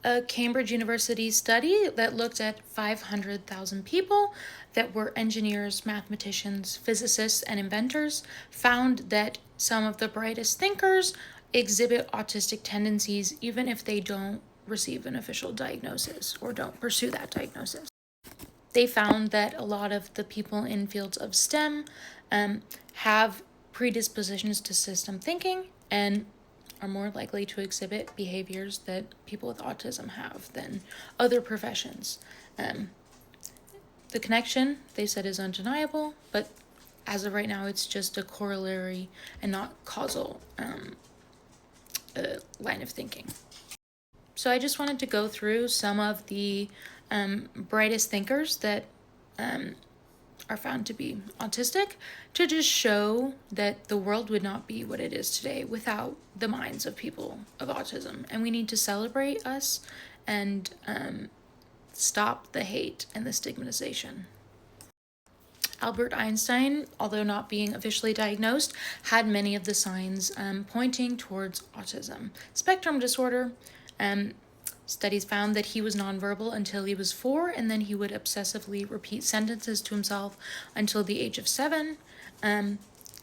a Cambridge University study that looked at 500,000 people that were engineers, mathematicians, physicists, and inventors, found that some of the brightest thinkers exhibit autistic tendencies even if they don't receive an official diagnosis or don't pursue that diagnosis. They found that a lot of the people in fields of STEM have predispositions to system thinking and are more likely to exhibit behaviors that people with autism have than other professions. The connection, they said, is undeniable, but as of right now, it's just a corollary and not causal line of thinking. So I just wanted to go through some of the brightest thinkers that are found to be autistic to just show that the world would not be what it is today without the minds of people of autism. And we need to celebrate us and stop the hate and the stigmatization. Albert Einstein, although not being officially diagnosed, had many of the signs pointing towards autism spectrum disorder. Studies found that he was nonverbal until he was 4, and then he would obsessively repeat sentences to himself until the age of 7. And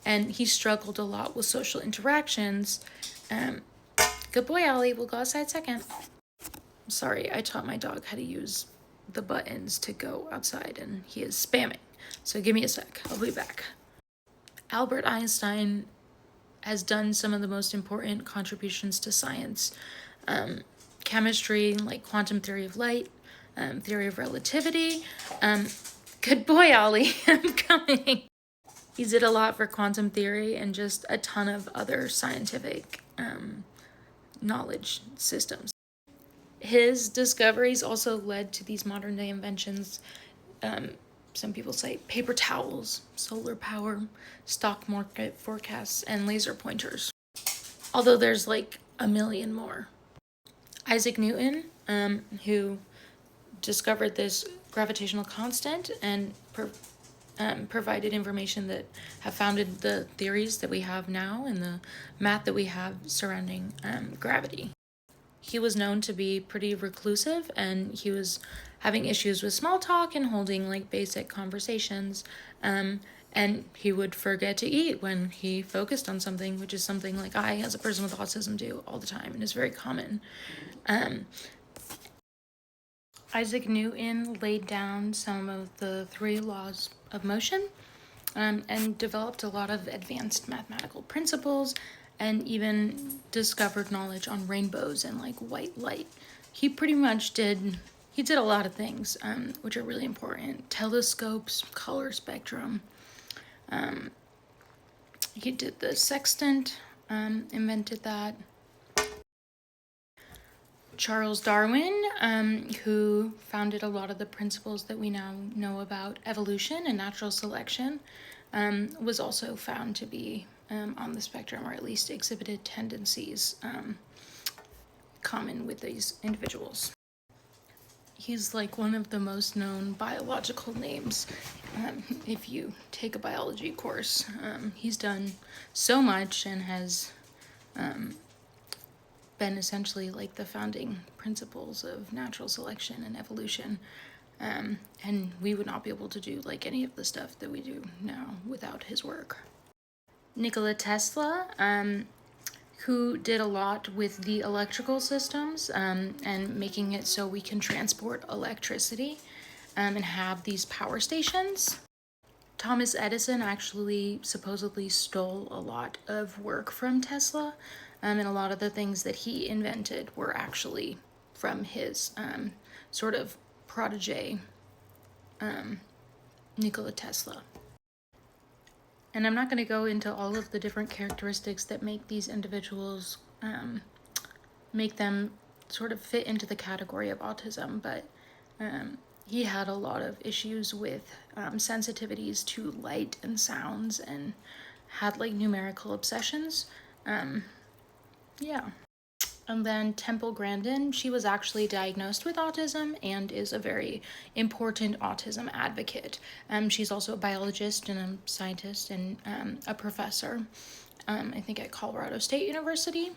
he struggled a lot with social interactions. Good boy, Ollie. We'll go outside second. Sorry, I taught my dog how to use the buttons to go outside, and he is spamming. So give me a sec. I'll be back. Albert Einstein has done some of the most important contributions to science. Chemistry, like quantum theory of light, theory of relativity. Good boy, Ollie. I'm coming. He did a lot for quantum theory and just a ton of other scientific knowledge systems. His discoveries also led to these modern day inventions. Some people say paper towels, solar power, stock market forecasts, and laser pointers. Although there's like a million more. Isaac Newton, who discovered this gravitational constant and provided information that have founded the theories that we have now and the math that we have surrounding gravity. He was known to be pretty reclusive, and he was having issues with small talk and holding like basic conversations. And he would forget to eat when he focused on something, which is something like I, as a person with autism, do all the time and is very common. Isaac Newton laid down some of the 3 laws of motion and developed a lot of advanced mathematical principles and even discovered knowledge on rainbows and like white light. He pretty much did a lot of things which are really important. Telescopes, color spectrum. He did the sextant, invented that. Charles Darwin, who founded a lot of the principles that we now know about evolution and natural selection, was also found to be on the spectrum, or at least exhibited tendencies common with these individuals. He's like one of the most known biological names if you take a biology course. He's done so much and has been essentially like the founding principles of natural selection and evolution. And we would not be able to do like any of the stuff that we do now without his work. Nikola Tesla, who did a lot with the electrical systems and making it so we can transport electricity and have these power stations. Thomas Edison actually supposedly stole a lot of work from Tesla, and a lot of the things that he invented were actually from his sort of protege, Nikola Tesla. And I'm not going to go into all of the different characteristics that make these individuals, make them sort of fit into the category of autism, but he had a lot of issues with sensitivities to light and sounds and had like numerical obsessions. Yeah. And then Temple Grandin, she was actually diagnosed with autism and is a very important autism advocate. She's also a biologist and a scientist and a professor, I think at Colorado State University.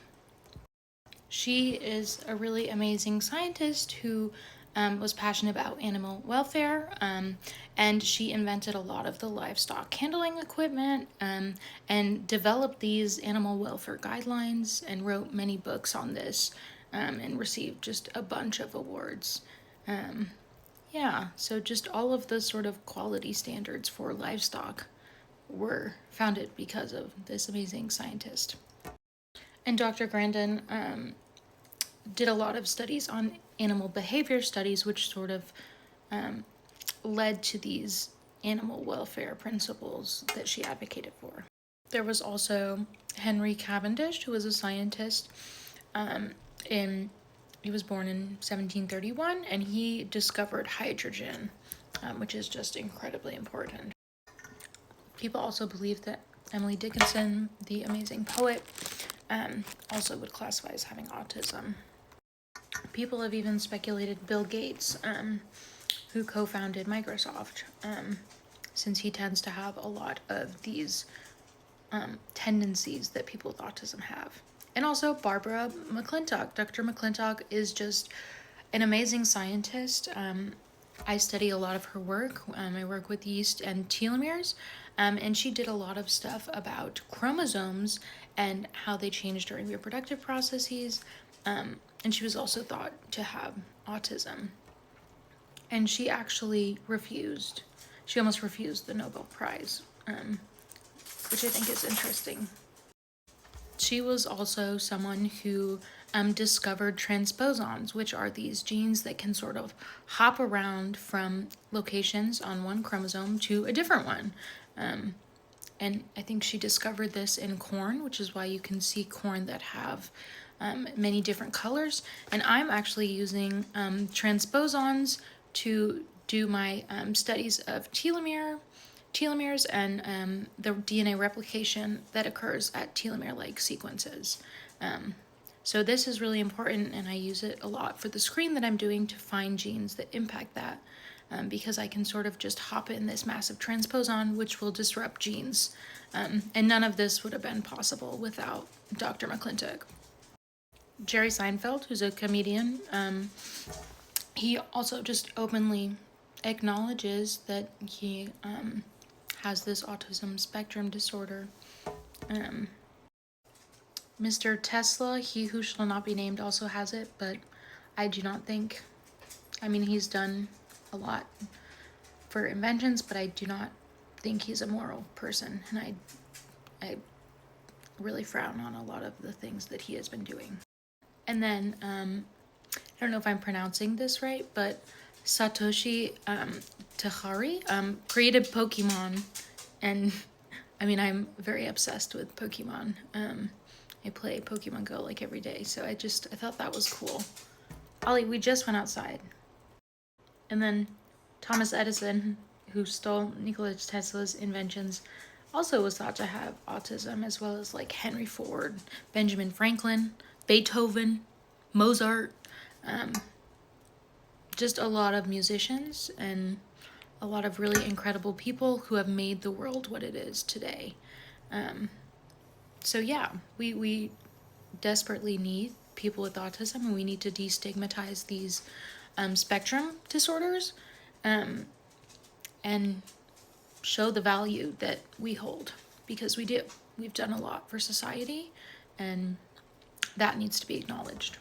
She is a really amazing scientist who was passionate about animal welfare, and she invented a lot of the livestock handling equipment, and developed these animal welfare guidelines and wrote many books on this, and received just a bunch of awards. Yeah, so just all of the sort of quality standards for livestock were founded because of this amazing scientist. And Dr. Grandin did a lot of studies on animal behavior studies, which sort of led to these animal welfare principles that she advocated for. There was also Henry Cavendish, who was a scientist. He was born in 1731, and he discovered hydrogen, which is just incredibly important. People also believe that Emily Dickinson, the amazing poet, also would classify as having autism. People have even speculated Bill Gates, who co-founded Microsoft, since he tends to have a lot of these tendencies that people with autism have. And also Barbara McClintock. Dr. McClintock is just an amazing scientist. I study a lot of her work. I work with yeast and telomeres, and she did a lot of stuff about chromosomes and how they change during reproductive processes. And she was also thought to have autism. And she actually refused. She almost refused the Nobel Prize, which I think is interesting. She was also someone who discovered transposons, which are these genes that can sort of hop around from locations on one chromosome to a different one. And I think she discovered this in corn, which is why you can see corn that have many different colors. And I'm actually using transposons to do my studies of telomeres and the DNA replication that occurs at telomere-like sequences. So this is really important, and I use it a lot for the screen that I'm doing to find genes that impact that, because I can sort of just hop in this massive transposon, which will disrupt genes. And none of this would have been possible without Dr. McClintock. Jerry Seinfeld, who's a comedian, he also just openly acknowledges that he has this autism spectrum disorder. Mr. Tesla, he who shall not be named, also has it, but I do not think, I mean, he's done a lot for inventions, but I do not think he's a moral person, and I really frown on a lot of the things that he has been doing. And then, I don't know if I'm pronouncing this right, but Satoshi Tajiri created Pokemon, and I mean, I'm very obsessed with Pokemon. I play Pokemon Go like every day, so I thought that was cool. Ollie, we just went outside. And then Thomas Edison, who stole Nikola Tesla's inventions, also was thought to have autism, as well as like Henry Ford, Benjamin Franklin, Beethoven, Mozart, just a lot of musicians and a lot of really incredible people who have made the world what it is today. So yeah, we desperately need people with autism, and we need to destigmatize these spectrum disorders, and show the value that we hold, because we do. We've done a lot for society, and that needs to be acknowledged.